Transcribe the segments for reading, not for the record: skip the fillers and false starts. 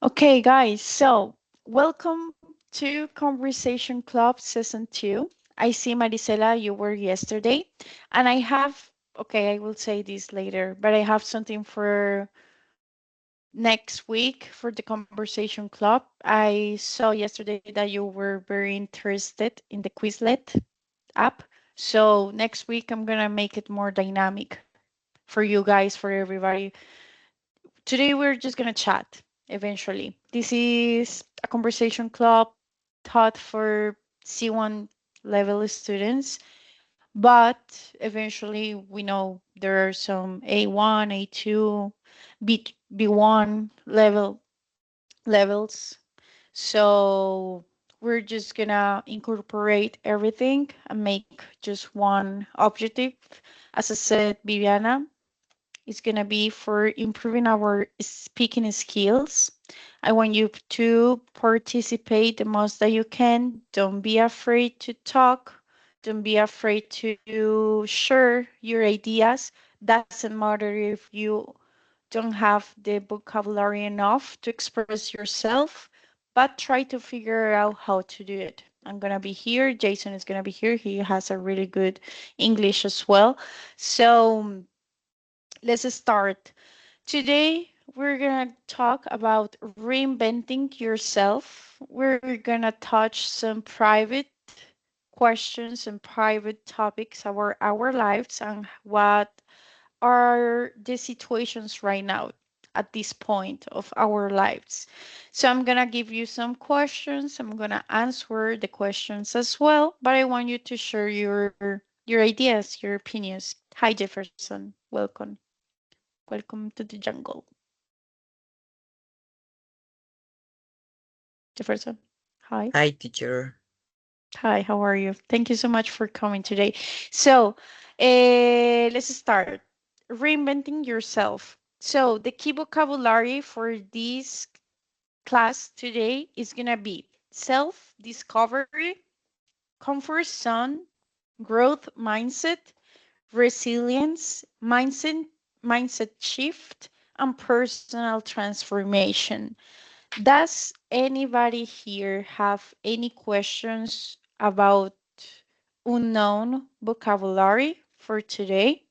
Okay, guys, so welcome to Conversation Club Season 2. I see, Marisela, you were yesterday, and I have, okay, I will say this later, but I have something for next week for the Conversation Club. I saw yesterday that you were very interested in the Quizlet app. So next week, I'm going to make it more dynamic for you guys, for everybody. Today we're just gonna chat eventually. This is a conversation club taught for C1 level students, but eventually we know there are some A1, A2, B1 levels. So we're just gonna incorporate everything and make just one objective. As I said, Viviana, is going to be for improving our speaking skills. I want you to participate the most that you can. Don't be afraid to talk. Don't be afraid to share your ideas. Doesn't matter if you don't have the vocabulary enough to express yourself, but try to figure out how to do it. I'm going to be here. Jason is going to be here. He has a really good English as well. So let's start. Today, we're going to talk about reinventing yourself. We're going to touch some private questions and private topics about our lives and what are the situations right now at this point of our lives. So I'm going to give you some questions. I'm going to answer the questions as well, but I want you to share your ideas, your opinions. Hi Jefferson, welcome. Welcome to the jungle. Jefferson. Hi. Hi, teacher. Hi, how are you? Thank you so much for coming today. So, let's start. Reinventing yourself. So, the key vocabulary for this class today is going to be self discovery, comfort zone, growth mindset, resilience, mindset shift, and personal transformation. Does anybody here have any questions about unknown vocabulary for today?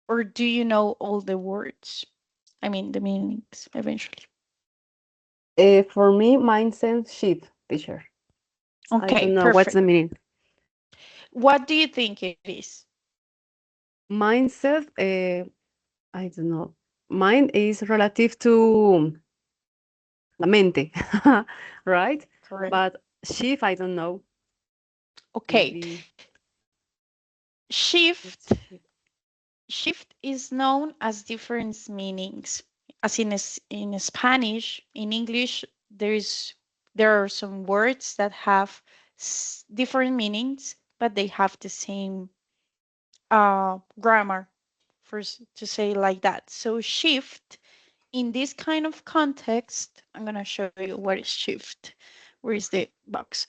Or do you know all the words? I mean, the meanings eventually. For me, mindset shift, teacher. I Okay, don't know what's perfect. the meaning. What do you think it is? Mindset, I don't know. Mind is relative to la mente, right? Correct. But shift, I don't know. Okay, Maybe shift. it's shift. Shift is known as different meanings. As in Spanish, in English, there are some words that have different meanings, but they have the same grammar, to say like that. So shift in this kind of context, I'm gonna show you what is shift. Where is the box?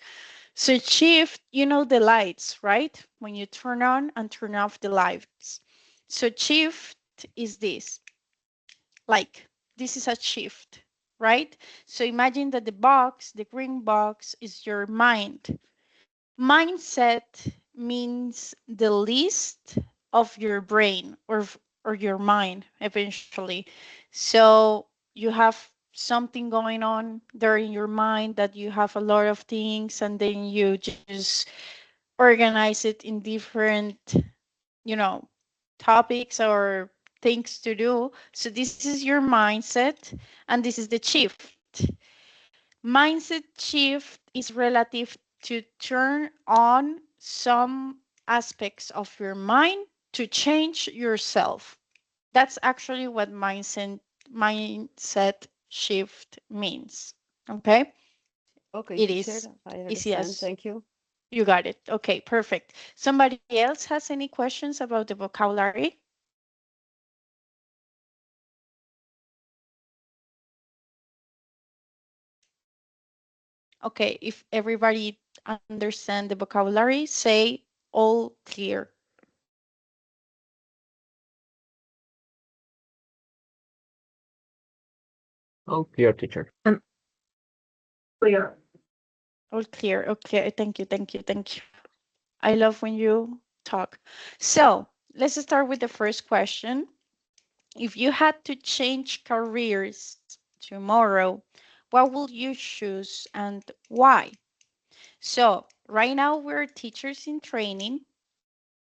So shift, you know the lights, right? When you turn on and turn off the lights. So shift is this, like this is a shift, right? So imagine that the box, the green box, is your mind. Mindset means the list of your brain or your mind eventually. So you have something going on there in your mind that you have a lot of things and then you just organize it in different, you know, topics or things to do. So this is your mindset and this is the shift. Mindset shift is relative to turn on some aspects of your mind to change yourself. That's actually what mindset shift means. Okay? Okay, It teacher, is I easy understand. as Thank you. you got it. Okay, perfect. Somebody else has any questions about the vocabulary? Okay, if everybody understand the vocabulary, say all clear. All clear, teacher. Clear. All clear. Okay, thank you, thank you, thank you. I love when you talk. So let's start with the first question. If you had to change careers tomorrow, what will you choose and why? So right now we're teachers in training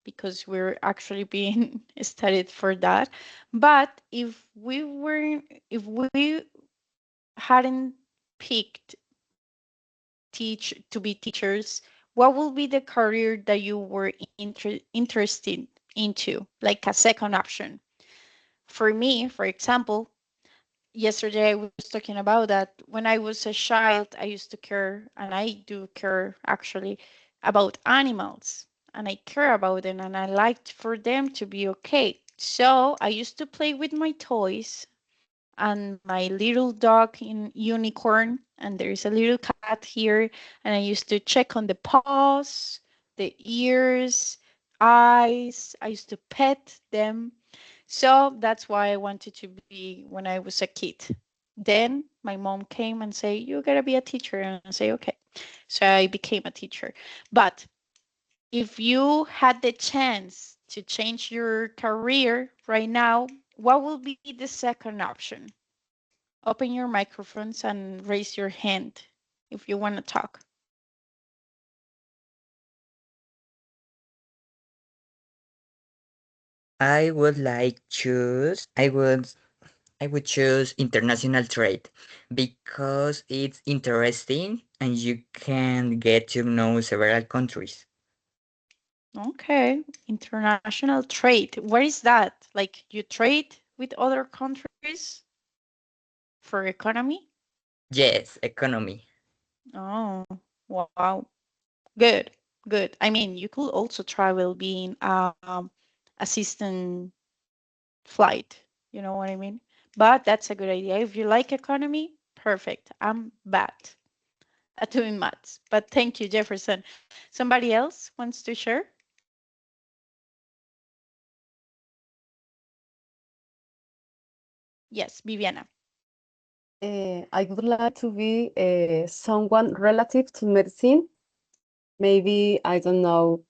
because we're actually being studied for that. But if we hadn't picked teach to be teachers, what will be the career that you were interested into, like a second option? For me, for example, yesterday I was talking about that when I was a child, I used to care, and I do care actually, about animals. And I care about them, and I liked for them to be okay. So I used to play with my toys and my little dog in unicorn, and there is a little cat here, and I used to check on the paws, the ears, eyes. I used to pet them. So that's why I wanted to be when I was a kid. Then my mom came and say, "You gotta be a teacher," and I say, "Okay." So I became a teacher. But if you had the chance to change your career right now, what will be the second option? Open your microphones and raise your hand if you want to talk. I would like choose I would choose international trade because it's interesting and you can get to know several countries. Okay, international trade. What is that? Like you trade with other countries for economy? Yes, economy. Oh, wow. Good, good. I mean, you could also travel being assistant flight. You know what I mean? But that's a good idea. If you like economy, perfect. I'm bad at doing maths. But thank you, Jefferson. Somebody else wants to share? Yes, Viviana. I would like to be someone relative to medicine. Maybe, I don't know,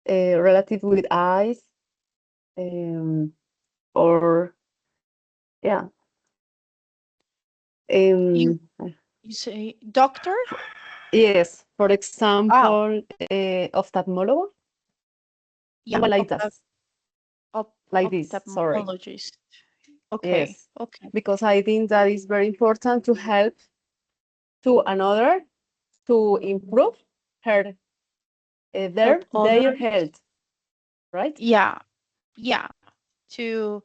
relative with eyes, um, or yeah. You Um, you say doctor? yes, for Wow. example, ophthalmologist, Yeah, someone like that, like this, sorry. ophthalmologist. Okay, Yes, okay. because I think that is very important to help to another to improve her Help their others. health, right? Yeah, yeah. To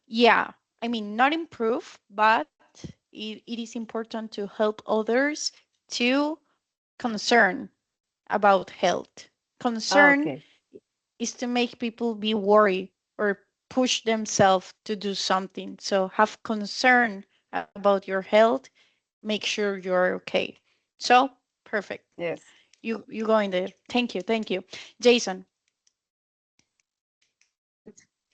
yeah. I mean, not improve, but it is important to help others to concern about health. Ah, Concern okay. is to make people be worried or push themselves to do something. So have concern about your health. Make sure you're okay. So perfect. Yes. You going there. Thank you. Thank you. Jason.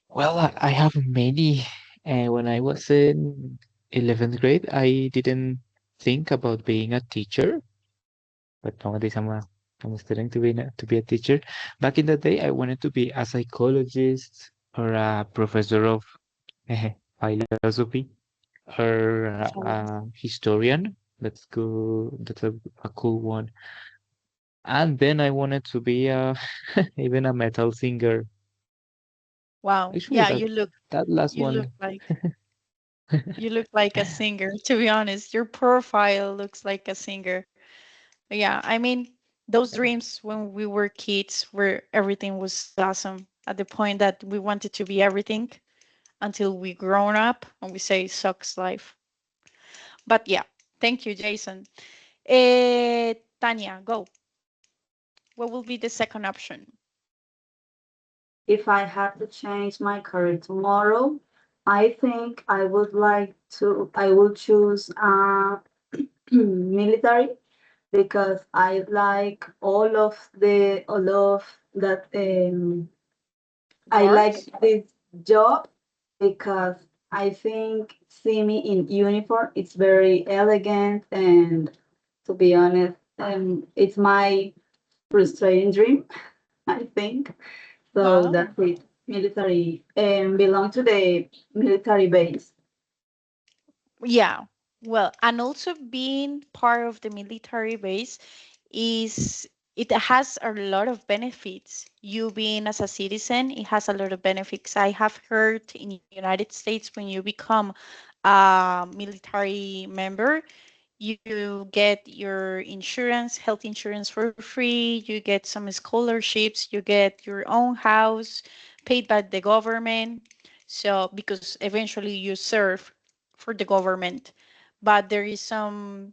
Well, I have many. When I was in 11th grade, I didn't think about being a teacher, but nowadays I'm studying to be a teacher. Back in the day, I wanted to be a psychologist or a professor of philosophy or a historian. That's cool. That's a cool one. And then I wanted to be a even a metal singer. Wow. Actually, Yeah, that last you look one. like you look like a singer, to be honest. Your profile looks like a singer. Yeah, I mean, those dreams when we were kids where everything was awesome at the point that we wanted to be everything until we grown up and we say sucks life. But yeah, thank you, Jason. Tanya, go. What will be the second option? If I had to change my career tomorrow, I think I would choose military because I like all of that I like Wars? this job because I think see me in uniform. It's very elegant, and to be honest, it's my frustrating dream. I think so. Wow. That's it. Military and belong to the military base. Yeah. Well, and also being part of the military base is it has a lot of benefits. You being as a citizen, it has a lot of benefits. I have heard in the United States when you become a military member, you get your insurance, health insurance for free, you get some scholarships, you get your own house paid by the government. So, because eventually you serve for the government, but there is some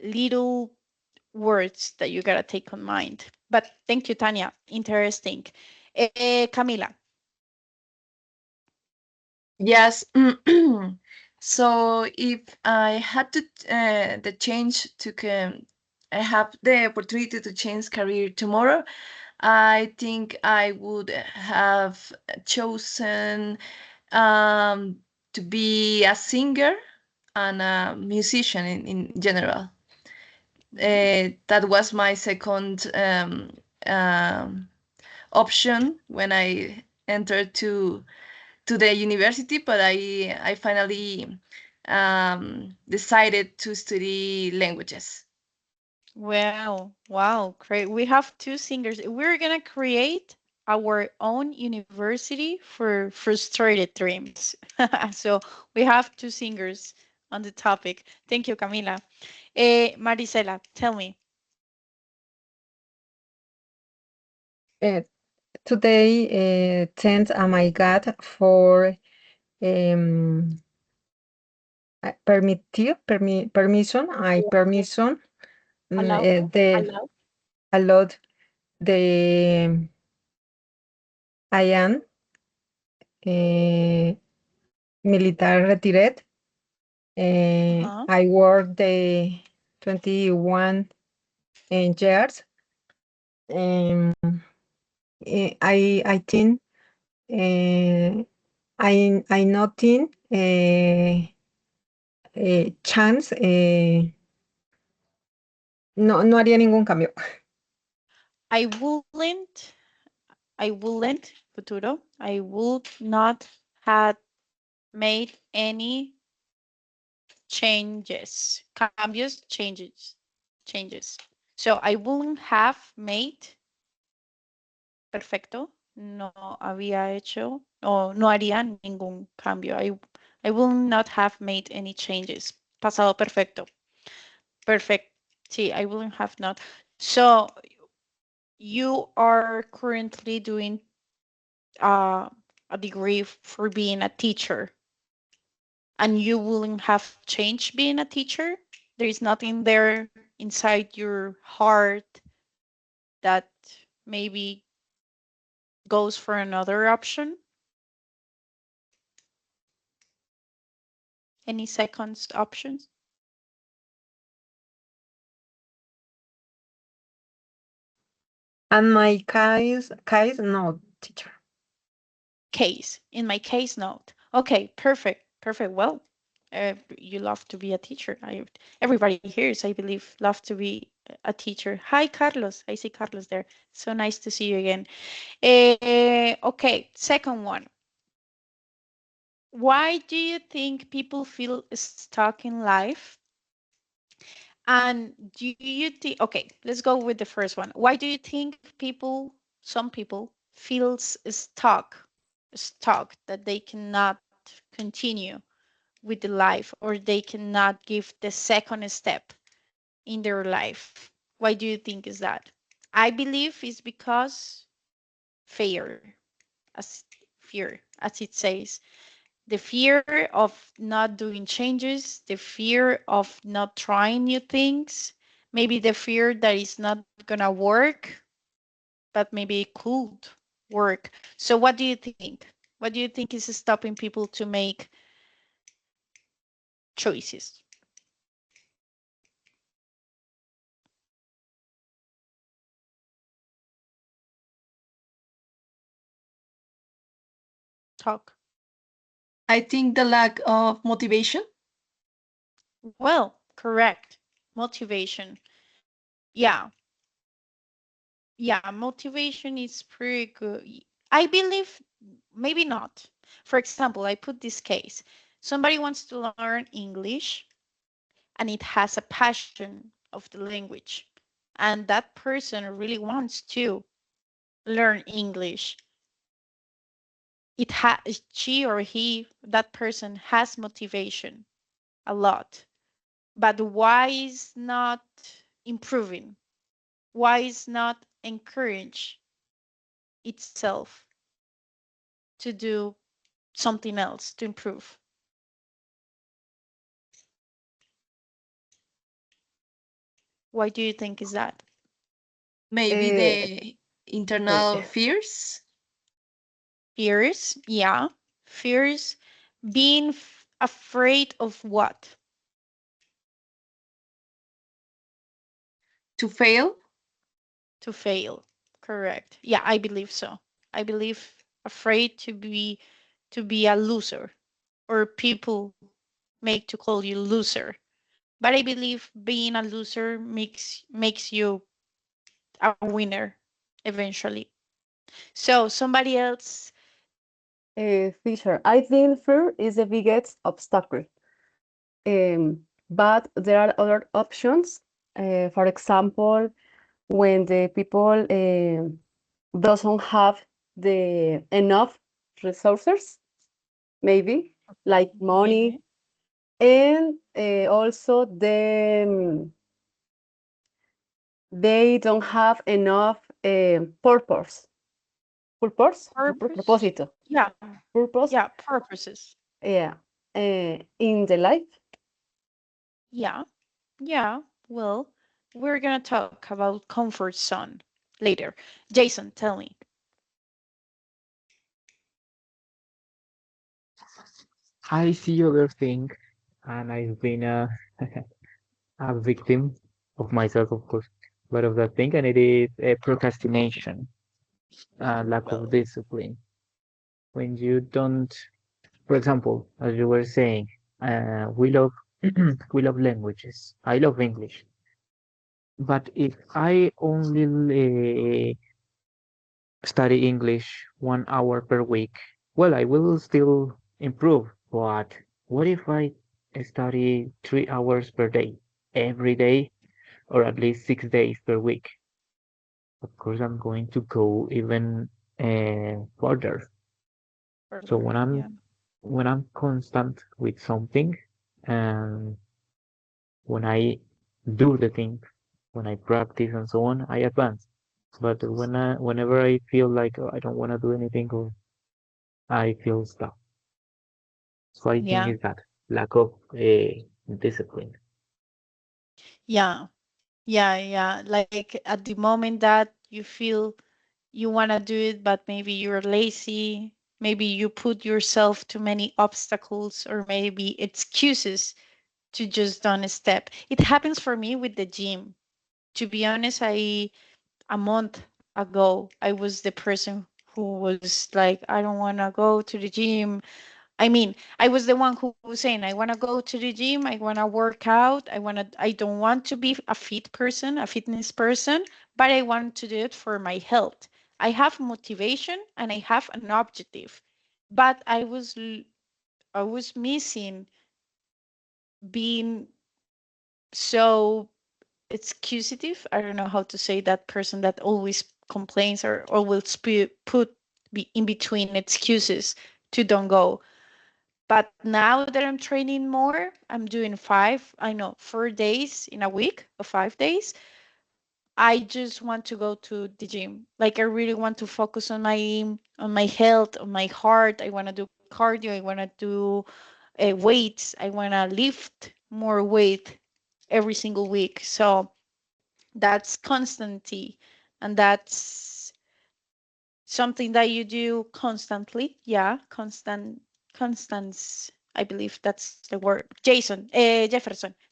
little words that you gotta take on mind. But thank you, Tanya. Interesting. Camila. Yes. So if I had to the change to I have the opportunity to change career tomorrow, I think I would have chosen to be a singer and a musician in general. That was my second option when I entered to the university, but I finally decided to study languages. Well, wow, great. We have two singers. We're gonna create our own university for frustrated dreams. So we have two singers on the topic. Thank you, Camila. Marisela, tell me. Uh, Today, thanks my God for um, permission. I permission the allowed the I am military retired. Uh-huh. I work the 21 years. Um, I think I nothing chance no haría ningún cambio. I wouldn't, futuro, I would not have made any changes. So I wouldn't have made, perfecto, no había hecho, o no haría ningún cambio. I will not have made any changes. Pasado perfecto. Perfect. Sí, I wouldn't have not. So you are currently doing a degree for being a teacher, and you wouldn't have changed being a teacher? There is nothing there inside your heart that maybe goes for another option? Any second options? And my case no teacher. In my case, note. Okay, perfect. Well, you love to be a teacher. Everybody here, I believe, love to be a teacher. Hi, Carlos. I see Carlos there. So nice to see you again. Okay, second one. Why do you think people feel stuck in life? And do you think, okay, let's go with the first one. Why do you think some people feels stuck that they cannot continue with the life, or they cannot give the second step in their life? Why do you think is that? I believe it's because fear, as as it says, the fear of not doing changes, the fear of not trying new things, maybe the fear that it's not gonna work, but maybe it could work. So what do you think? What do you think is stopping people to make choices? Talk. I think the lack of motivation. Well, correct. Motivation. Yeah. Yeah, motivation is pretty good. I believe maybe not. For example, I put this case. Somebody wants to learn English and it has a passion of the language. And that person really wants to learn English. She or he, that person has motivation a lot. But why is not improving? Why is not encourage itself to do something else to improve? Why do you think is that? Maybe Eh, the internal fears. Fears, yeah. Fears, being afraid of what? To fail. To fail. Correct. Yeah, I believe so. I believe afraid to be a loser, or people make to call you loser. But I believe being a loser makes you a winner eventually. So somebody else. Teacher, I think fear is the biggest obstacle. But there are other options. For example, when the people doesn't have the enough resources, maybe like money, and also they don't have enough purpose. Purpose. Propósito. Yeah, Purpose. yeah, purposes. Yeah. In the life. Yeah, yeah. Well, we're gonna talk about comfort zone later. Jason, tell me. I see other thing, and I've been a victim of myself, of course, but of that thing, and it is procrastination, lack of discipline. When you don't, for example, as you were saying, we love we love languages. I love English, but if I only study English 1 hour per week, well, I will still improve. But what if I study 3 hours per day, every day, or at least 6 days per week? Of course, I'm going to go even further. So Further, yeah. when I'm constant with something, and when I do the thing, when I practice and so on, I advance. But whenever I feel like I don't want to do anything, or I feel stuck. So I think Yeah, it's that lack of discipline. yeah, yeah, yeah. Like at the moment that you feel you want to do it, but maybe you're lazy, maybe you put yourself to many obstacles, or maybe excuses to just don't step. It happens for me with the gym. To be honest, a month ago, I was the person who was like, I don't want to go to the gym. I mean, I was the one who was saying, I want to go to the gym, I want to work out, I don't want to be a fit person, a fitness person, but I want to do it for my health. I have motivation and I have an objective, but I was missing being so excusative. I don't know how to say that person that always complains or will in between excuses to don't go. But now that I'm training more, I'm doing 4 days in a week or 5 days. I just want to go to the gym. Like I really want to focus on my health, on my heart. I want to do cardio. I want to do weights. I want to lift more weight every single week. So that's constancy, and that's something that you do constantly. Yeah, constance. I believe that's the word. Jefferson.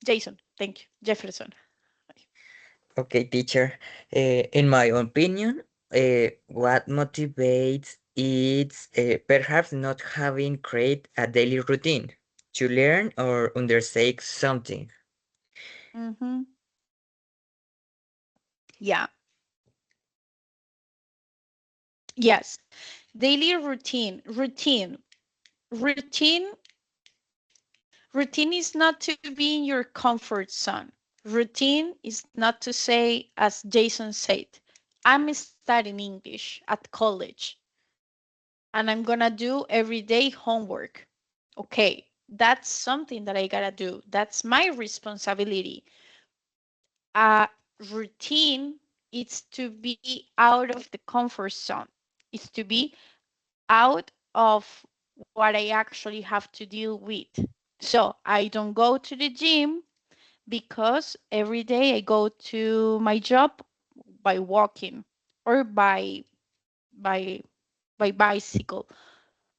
Jason. Thank you, Jefferson. Okay, teacher. In my opinion, what motivates it's perhaps not having create a daily routine to learn or undertake something. Mm-hmm. Yeah. Yes. Daily routine. Routine. Routine is not to be in your comfort zone. Routine is not to say, as Jason said, I'm studying English at college and I'm gonna do everyday homework. Okay, that's something that I gotta do. That's my responsibility. A routine is to be out of the comfort zone. It's to be out of what I actually have to deal with. So I don't go to the gym because every day I go to my job by walking or by by bicycle.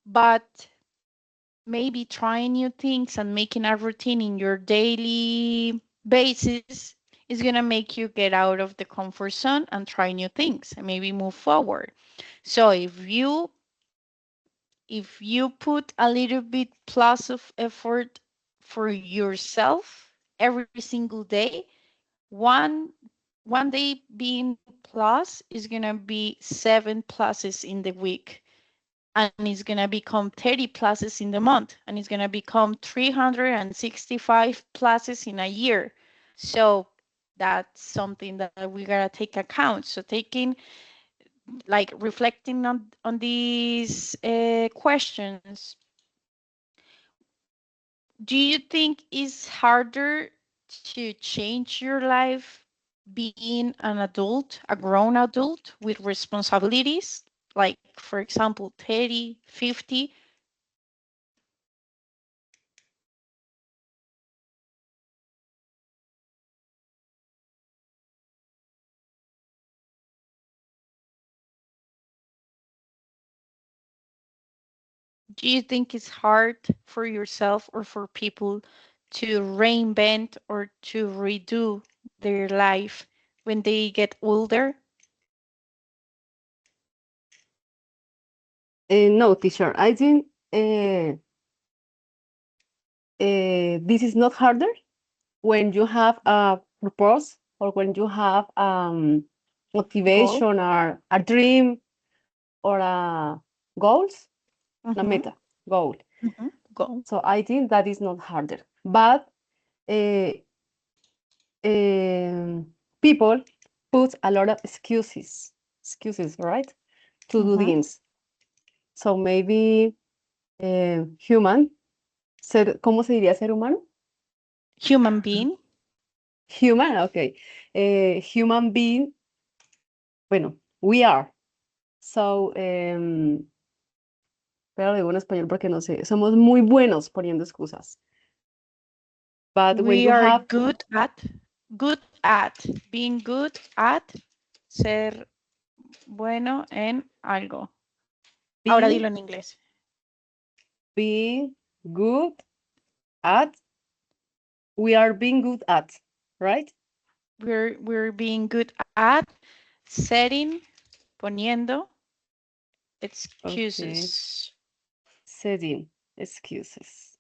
But maybe trying new things and making a routine in your daily basis is going to make you get out of the comfort zone and try new things and maybe move forward. So if you put a little bit plus of effort for yourself every single day, one one day being plus is going to be 7 pluses in the week, and it's going to become 30 pluses in the month, and it's going to become 365 pluses in a year. So that's something that we got to take account. So taking, like, reflecting on these questions, do you think it's harder to change your life being an adult, a grown adult with responsibilities, like, for example, 30, 50? Do you think it's hard for yourself or for people to reinvent or to redo their life when they get older? No, teacher, I think this is not harder when you have a purpose or when you have motivation or a dream or a goals, una Mhm, meta, goal. Go. So I think that is not harder. But uh, people put a lot of excuses, right, to do Mhm. things. So maybe human, ¿cómo se diría ser humano? Human being. Human, okay. Human being, bueno, we are. So, pero lo digo en español porque no sé, somos muy buenos poniendo excusas. But when We you are have, good at, being good at ser bueno en algo. Ahora dilo en inglés. being good at, we are being good at, right? We're being good at setting, poniendo Okay. excuses. Setting excuses.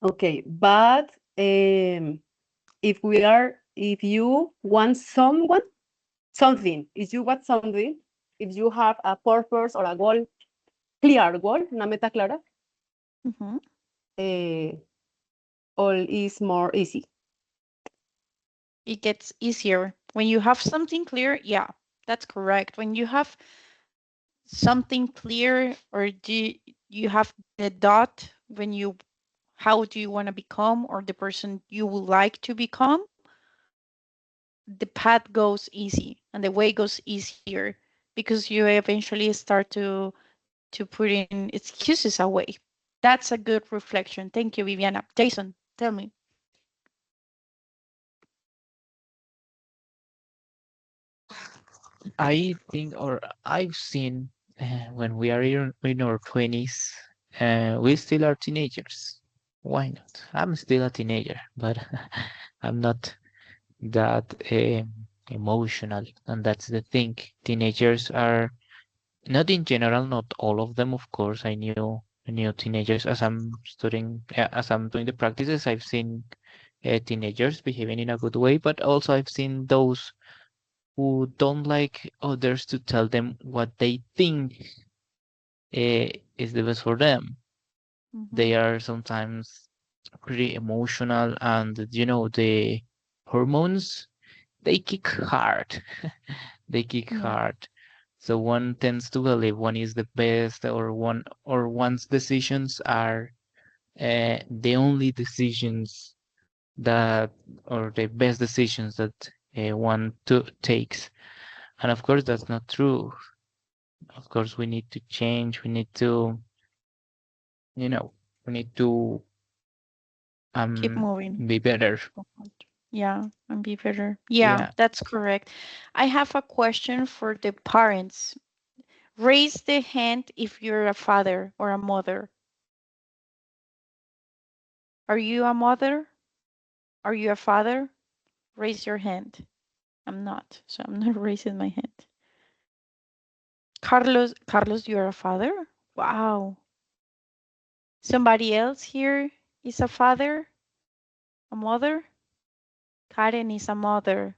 Okay, but if you want something, if you want something, if you have a purpose or a goal, clear goal, una meta clara, Mhm. all is more easy. It gets easier when you have something clear. Yeah, that's correct. When you have something clear, or do you have the dot when you, how do you want to become, or the person you would like to become, the path goes easy and the way goes easier because you eventually start to put in excuses away. That's a good reflection. Thank you, Viviana. Jason, tell me. I think, or I've seen, when we are in our 20s, we still are teenagers. Why not? I'm still a teenager, but I'm not that emotional, and that's the thing. Teenagers are not in general, not all of them, of course. I knew teenagers as I'm studying, as I'm doing the practices. I've seen teenagers behaving in a good way, but also I've seen those who don't like others to tell them what they think is the best for them. They Mhm. are sometimes pretty emotional, and the hormones, they kick hard. They kick Yeah. hard. So one tends to believe one is the best, or one's decisions are the only decisions that, or the best decisions that one takes. And of course, that's not true. Of course, we need to change. We need to, you know, we need to Keep moving. be better. Yeah, and be better. Yeah, Yeah. that's correct. I have a question for the parents. Raise the hand if you're a father or a mother. Are you a mother? Are you a father? Raise your hand. I'm not, so I'm not raising my hand. Carlos, you're a father? Wow. Somebody else here is a father? A mother? Karen is a mother.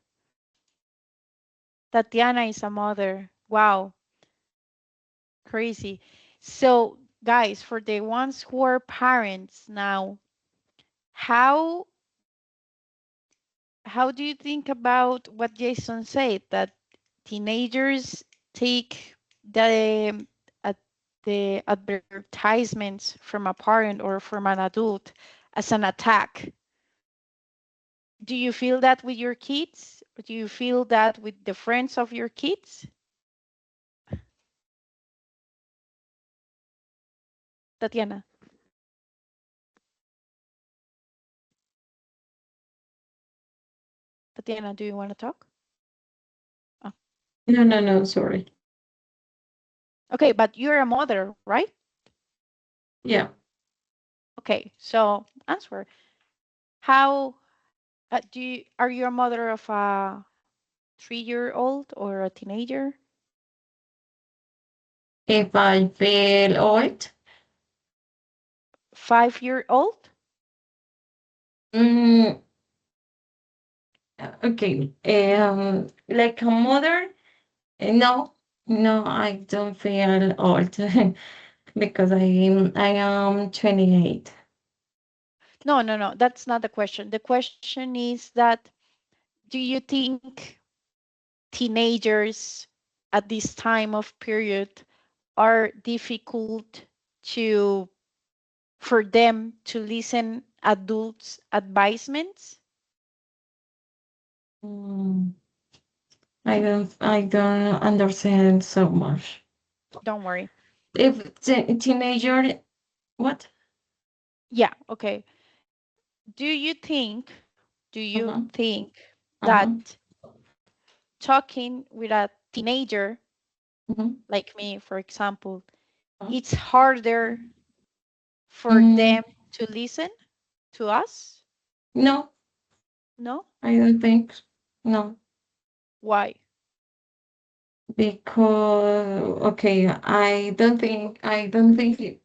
Tatiana is a mother. Wow. Crazy. So, guys, for the ones who are parents now, how do you think about what Jason said, that teenagers take uh, the advertisements from a parent or from an adult as an attack? Do you feel that with your kids? Or do you feel that with the friends of your kids? Tatiana. Tatiana, do you want to talk? Oh. No, sorry. Okay, but you're a mother, right? Yeah. Okay, so answer. How are you a mother of a 3-year-old or a teenager? If I feel old, 5-year-old? mm, okay. Like a mother, no, I don't feel old because I am 28. No. That's not the question. The question is that do you think teenagers at this time of period are difficult to for them to listen adults' advisements? Mm, I don't understand so much. Don't worry. If teenager, what? Yeah, okay. Do you think Uh-huh, uh-huh, that talking with a teenager uh-huh. like me, for example, Uh-huh. it's harder for Mm, them to listen to us? no, No? I don't think. No. Why? Because okay, I don't think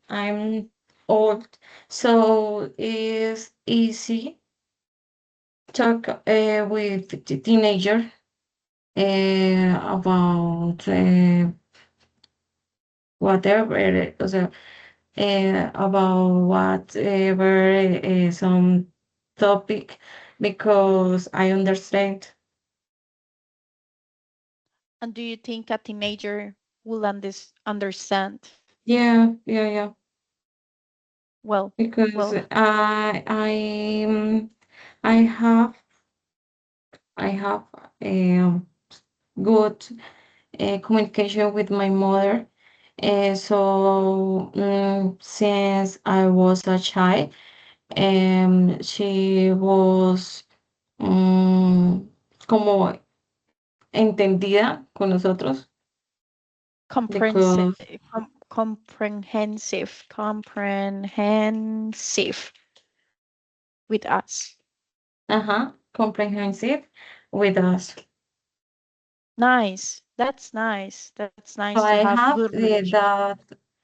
I'm old, so it's easy talk with the teenager about whatever, about whatever some topic because I understand. And do you think a teenager will understand? Yeah. Well, Because well, I have I have good communication with my mother. So since I was a child, she was como entendida con nosotros comprehensive, because comprehensive with us. comprehensive with us. Nice. That's nice. That's nice So to I have have good relationship.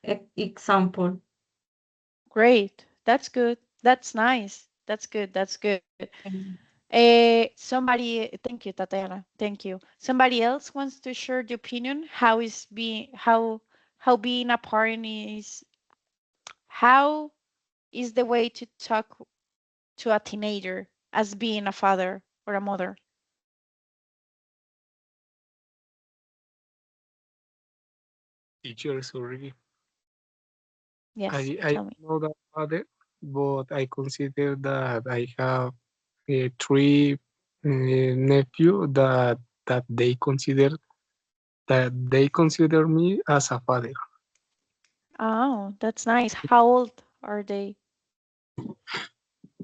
that example. Great. That's good. That's nice. That's good. That's good. Um, Thank you, Tatiana. Thank you. Somebody else wants to share the opinion? How being a parent is, how is the way to talk to a teenager as being a father or a mother? Teacher, sorry. Yes, I tell me. know that father, but I consider that I have three nephew that they consider me as a father. Oh, that's nice. How old are they?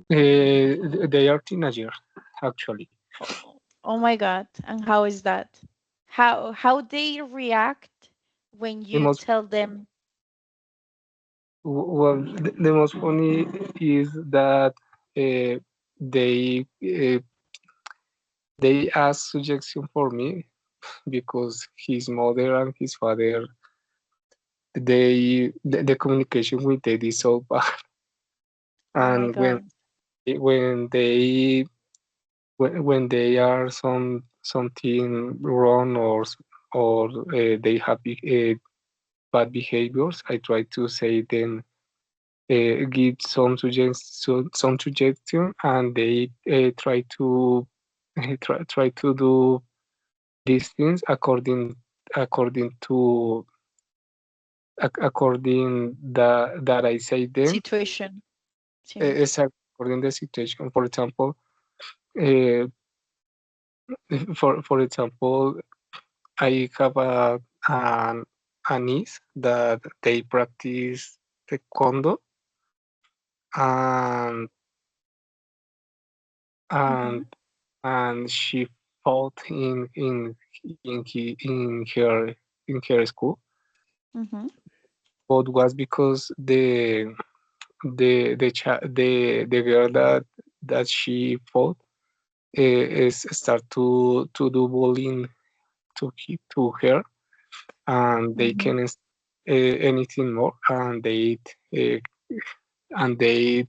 They are teenagers, actually. Oh, oh my God. And how is that? How they react when The you most tell them, well, the most funny is that uh, they uh, they ask suggestion for me because his mother and his father the communication with them is so bad. oh my And God. when they when they are something wrong or they have bad behaviors, I try to say them, give some suggestion, and they try to try to do these things according to according that I say them, Situation. Sí. exactly according the situation. For example, uh, for example, I have an a niece that they practice taekwondo, and Mm-hmm. and and she fought in her school, Mm-hmm. but was because the girl that she fought is start to do bullying to her, and they Mm-hmm. can anything more, uh, and they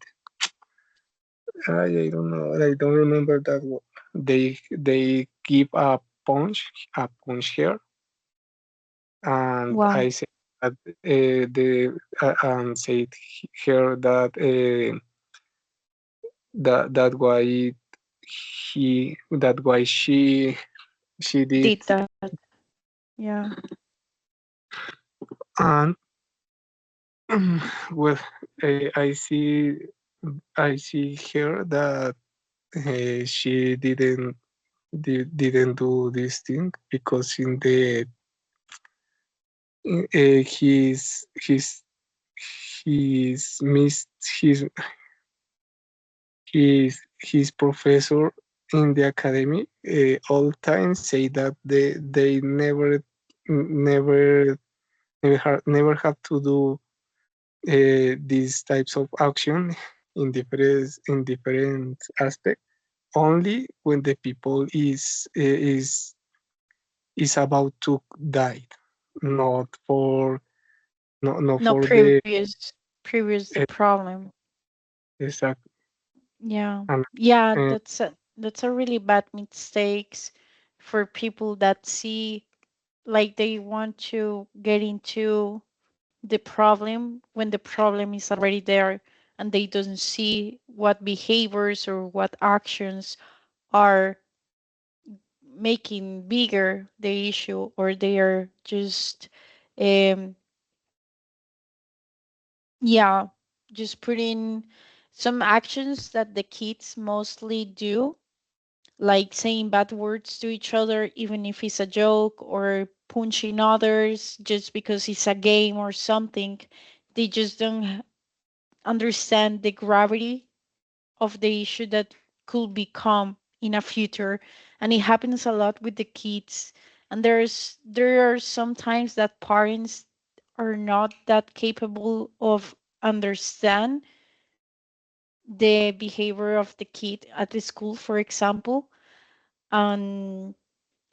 I don't know, I don't remember that word. They give a punch here, and Wow. I said that the and said here that why that why she did, Did that. Yeah. and well, I see here that she didn't do this thing because in the his he's missed his professor in the academy all time say that they never never have to do these types of action in different aspects, only when the people is about to die, not for not No for the previous the uh, problem. exact. Yeah. And Yeah, uh, that's a really bad mistakes for people that see like they want to get into the problem when the problem is already there and they don't see what behaviors or what actions are making bigger the issue, or they are just um yeah, just putting some actions that the kids mostly do, like saying bad words to each other even if it's a joke, or punching others just because it's a game or something. They just don't understand the gravity of the issue that could become in a future. And it happens a lot with the kids. And there are sometimes that parents are not that capable of understand the behavior of the kid at the school, for example. And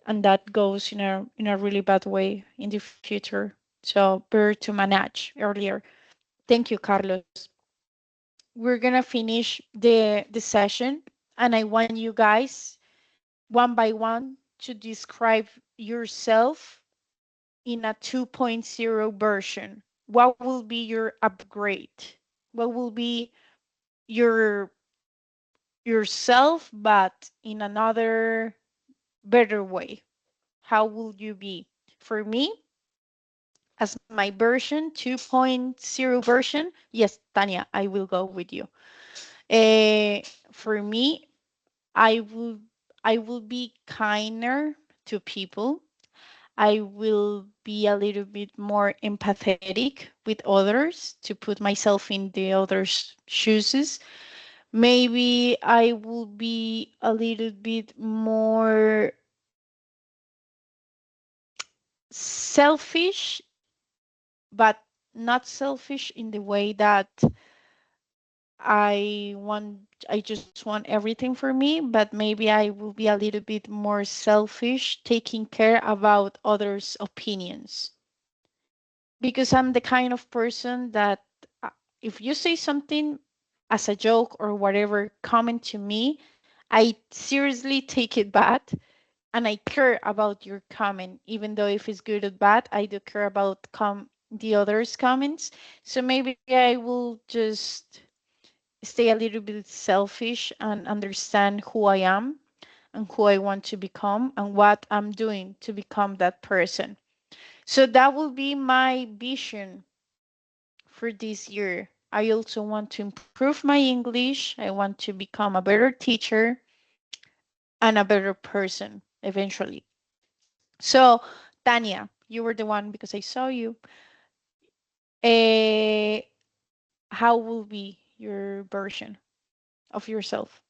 and that goes in a really bad way in the future. So better to manage earlier. Thank you, Carlos. We're gonna finish the session, and I want you guys one by one to describe yourself in a 2.0 version. What will be your upgrade? What will be your yourself, but in another better way? How will you be? For me, as my version 2.0 version, yes, Tanya, I will go with you. For me, I will I will be kinder to people. I will be a little bit more empathetic with others to put myself in the others' shoes. Maybe I will be a little bit more selfish, but not selfish in the way that I just want everything for me, but maybe I will be a little bit more selfish, taking care about others' opinions. Because I'm the kind of person that if you say something as a joke or whatever, comment to me, I seriously take it bad and I care about your comment, even though if it's good or bad, I do care about the others' comments. So maybe I will just stay a little bit selfish and understand who I am and who I want to become and what I'm doing to become that person. So that will be my vision for this year. I also want to improve my English. I want to become a better teacher and a better person eventually. So, Tanya, you were the one because I saw you. Uh, how will be your version of yourself?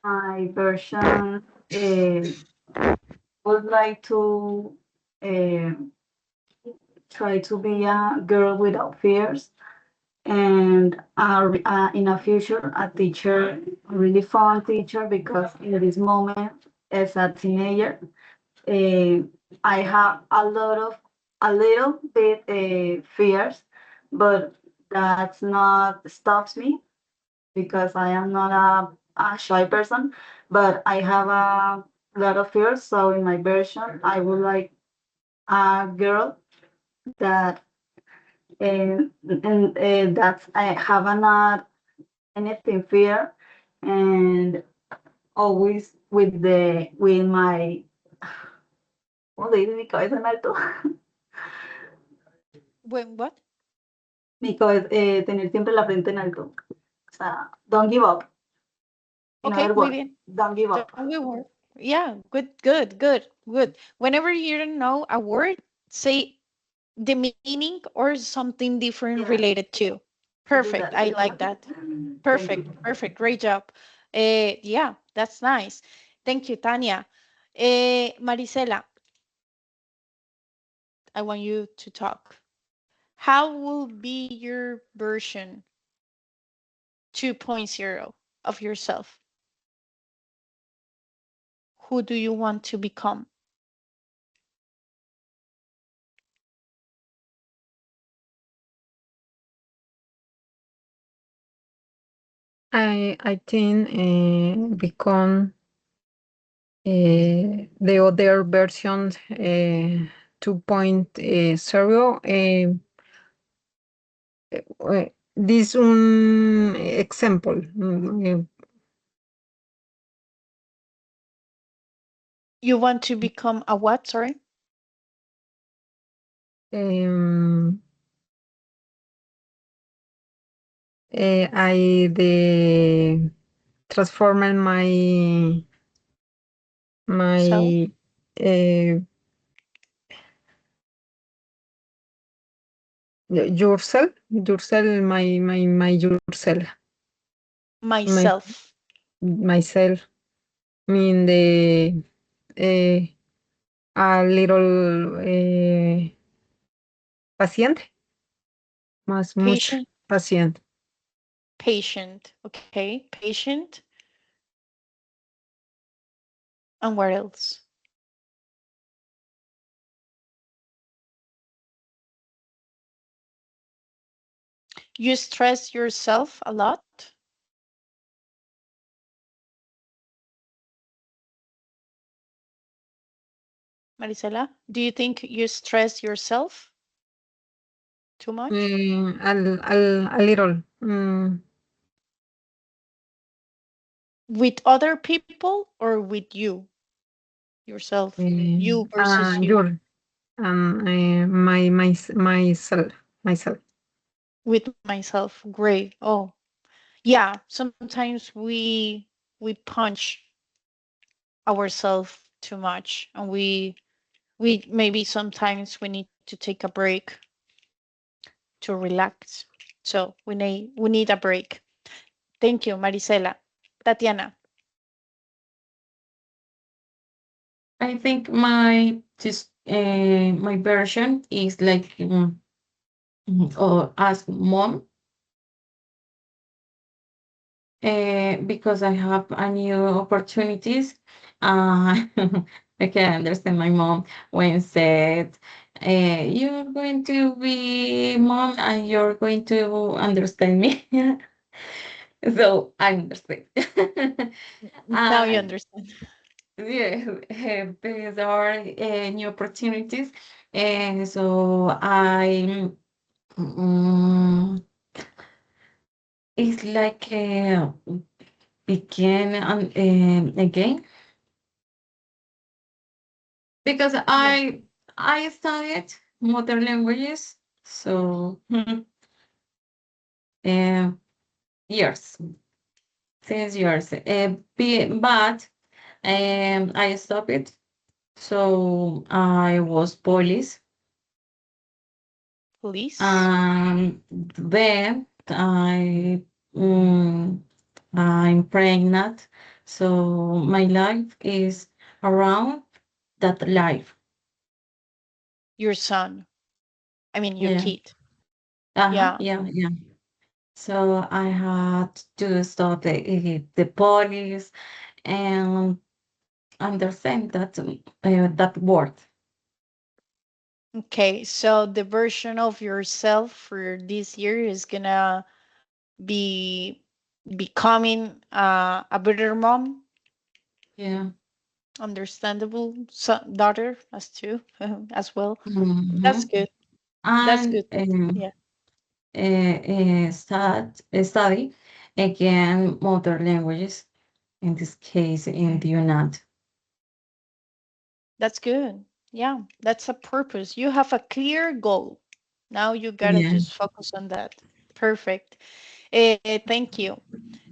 My version would like to uh, try to be a girl without fears, and in a future a teacher, a really fun teacher, because in this moment as a teenager, uh, I have a little bit fears, but that's not stops me because I am not a shy person, but I have a lot of fears. So in my version, I would like a girl that that's I have not anything fear, and always with my ¿cómo se dice? Mi cabeza en alto. When what? Tener siempre la frente en alto. O sea, don't give up. In Okay, other muy words, bien. don't give up. Don't we work? Yeah, good. Whenever you don't know a word, say the meaning or something different Yeah, related to. to do Perfect. that. I like that. Thank you. Perfect. Great job. Yeah, that's nice. Thank you, Tanya. Marisela, I want you to talk. How will be your version 2.0 of yourself? Who do you want to become? I think become the other version 2.0. This un example. You want to become a what? Sorry. I the transform So, my yourself my yourself my myself. myself mean the uh, a little paciente, much Patient. paciente. Patient. Okay. Patient. And what else? You stress yourself a lot? Marisela, do you think you stress yourself too much? A little. With other people or with you yourself? You versus you. Your myself. With myself. Great. Oh, yeah. Sometimes we punch ourselves too much, and we maybe sometimes we need to take a break to relax. So we need a break. Thank you, Marisela. Tatiana. I think my my version is like or as mom, because I have a new opportunities. I can understand my mom when said, "You're going to be mom, and you're going to understand me." So I understand. Now you And understand. yeah, these are new opportunities, and so I. mm, it's like begin again because Yeah. I studied modern languages, so uh, years, since years. But I stopped it. So I was police. Police. Then I'm pregnant. So my life is around that life. Your son. I mean your Yeah. kid. Uh-huh. Yeah. Yeah. Yeah. So I had to stop the police and understand that word. Okay. So the version of yourself for this year is gonna be becoming a better mom, Yeah. understandable son, daughter as too as well. That's Mm-hmm. good. That's And good. Yeah. study again modern languages, in this case in the United. That's good. Yeah. That's a purpose. You have a clear goal. Now you gotta Yeah. just focus on that. Perfect. Thank you.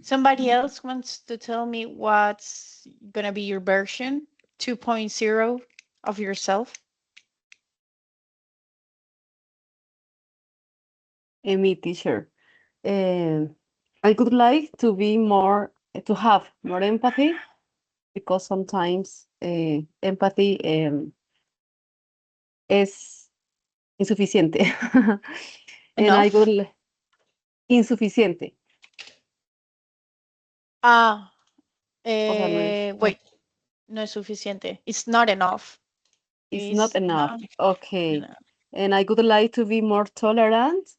Somebody else wants to tell me what's gonna be your version 2.0 of yourself? Me, teacher. I would like to have more empathy because sometimes empathy es insuficiente. And I Enough? would insuficiente. Ah, O sea, no es, wait, no es suficiente. It's not enough. it's not It's enough. not Okay. enough. And I would like to be more tolerant.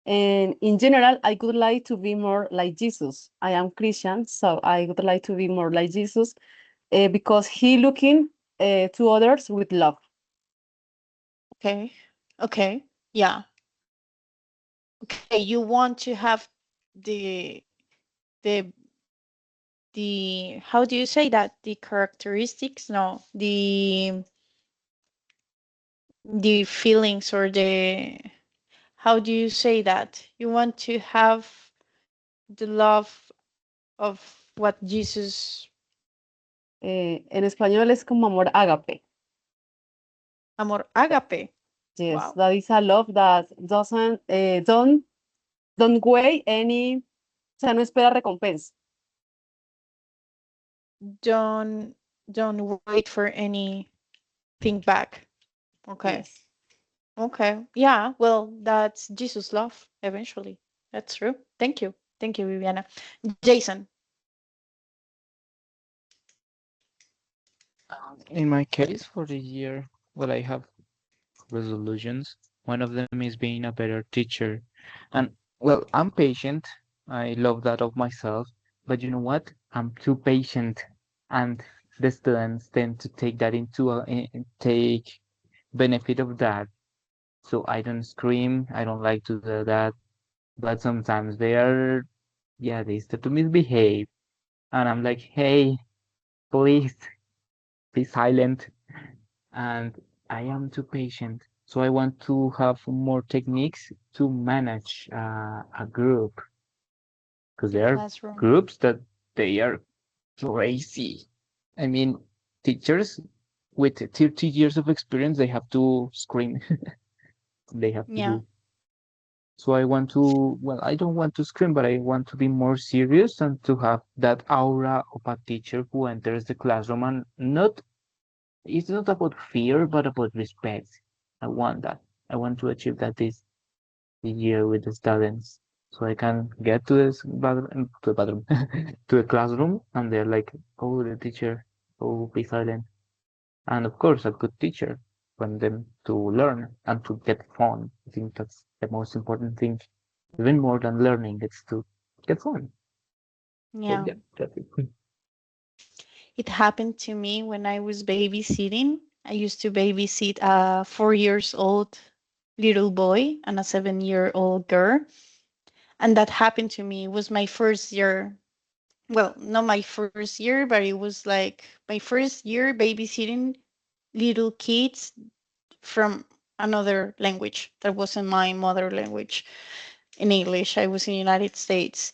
And in general, I would like to be more like Jesus. I am Christian, so I would like to be more like Jesus because he looking to others with love. Okay. Okay. Yeah. Okay. You want to have the the how do you say that? The characteristics? No, the feelings or the how do you say that? You want to have the love of what Jesus, En español es como amor ágape. amor ágape. Yes, Wow. that is a love that doesn't don't weigh any, o sea, no espera recompensa. Don't don't wait for anything back. Okay. Yes. Okay. Yeah. Well, that's Jesus' love eventually. That's true. Thank you. Thank you, Viviana. Jason. In my case, for the year, well, I have resolutions. One of them is being a better teacher. And Well, I'm patient. I love that of myself. But you know what? I'm too patient, and the students tend to take that take benefit of that. So I don't scream. I don't like to do that. But sometimes they start to misbehave, and I'm like, hey, please be silent. And I am too patient. So I want to have more techniques to manage a group, because there are Classroom. groups that they are crazy. I mean, teachers with 30 years of experience, they have to scream. They have to Yeah. do. So well, I don't want to scream, but I want to be more serious and to have that aura of a teacher who enters the classroom and it's not about fear, but about respect. I want that. I want to achieve that this year with the students. So I can get to to the bathroom, to the classroom, and they're like, "Oh, the teacher, oh, be silent." And of course, a good teacher want them to learn and to get fun. I think that's the most important thing, even more than learning. It's to get fun. So Yeah. yeah, that's it. It happened to me when I was babysitting. I used to babysit a 4 years old little boy and a 7-year-old girl. And that happened to me. It was my first year. Well, not my first year, but it was like my first year babysitting little kids from another language that wasn't my mother language in English. I was in the United States.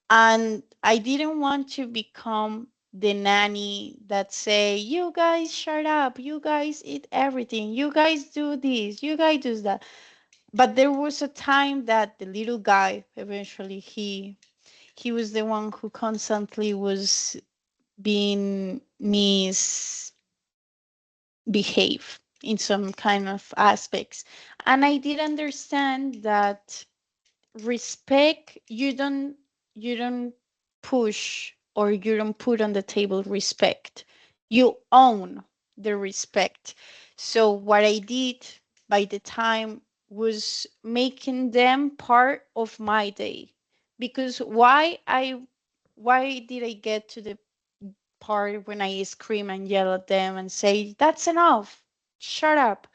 And I didn't want to become the nanny that say, you guys shut up, you guys eat everything, you guys do this, you guys do that. But there was a time that the little guy eventually he was the one who constantly was being misbehave in some kind of aspects. And I did understand that respect, you don't push or you don't put on the table respect, you own the respect. So what I did by the time was making them part of my day. Because why did I get to the part when I scream and yell at them and say that's enough, shut up?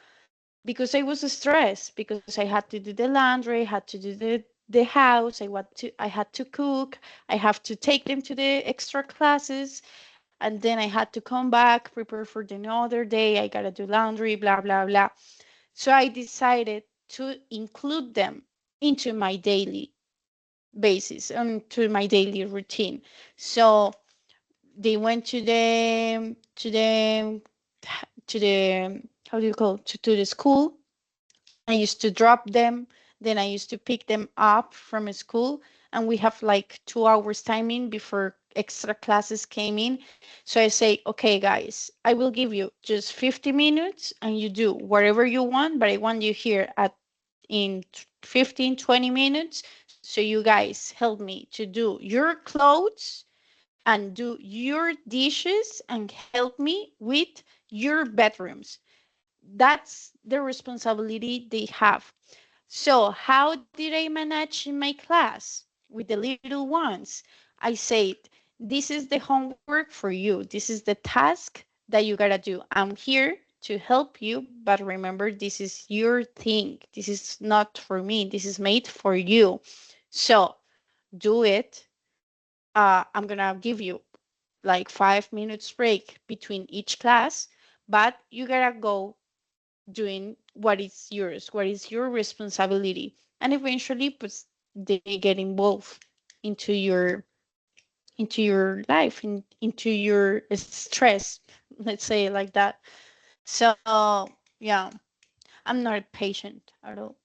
Because I was stressed because I had to do the laundry, had to do the house, I had to cook, I have to take them to the extra classes, and then I had to come back, prepare for the another day, I gotta do laundry, blah blah blah. So I decided to include them into my daily basis and to my daily routine. So they went to the how do you call to the school. I used to drop them, then I used to pick them up from school, and we have like 2 hours timing before extra classes came in. So I say, okay, guys, I will give you just 50 minutes and you do whatever you want, but I want you here at in 15, 20 minutes. So you guys help me to do your clothes and do your dishes and help me with your bedrooms. That's the responsibility they have. So, how did I manage in my class with the little ones? I said, this is the homework for you. This is the task that you gotta do. I'm here to help you, but remember, this is your thing. This is not for me. This is made for you. So, do it. I'm gonna give you like 5 minutes break between each class, but you gotta go doing what is yours, what is your responsibility, and eventually pues, they get involved into your into your life, into your stress, let's say it like that. So yeah, I'm not patient at all.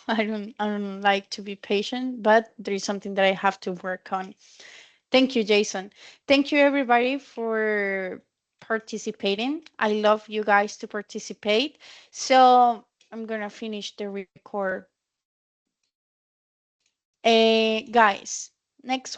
I don't like to be patient, but there is something that I have to work on. Thank you, Jason. Thank you, everybody, for participating. I love you guys to participate. So I'm going to finish the record. Guys, next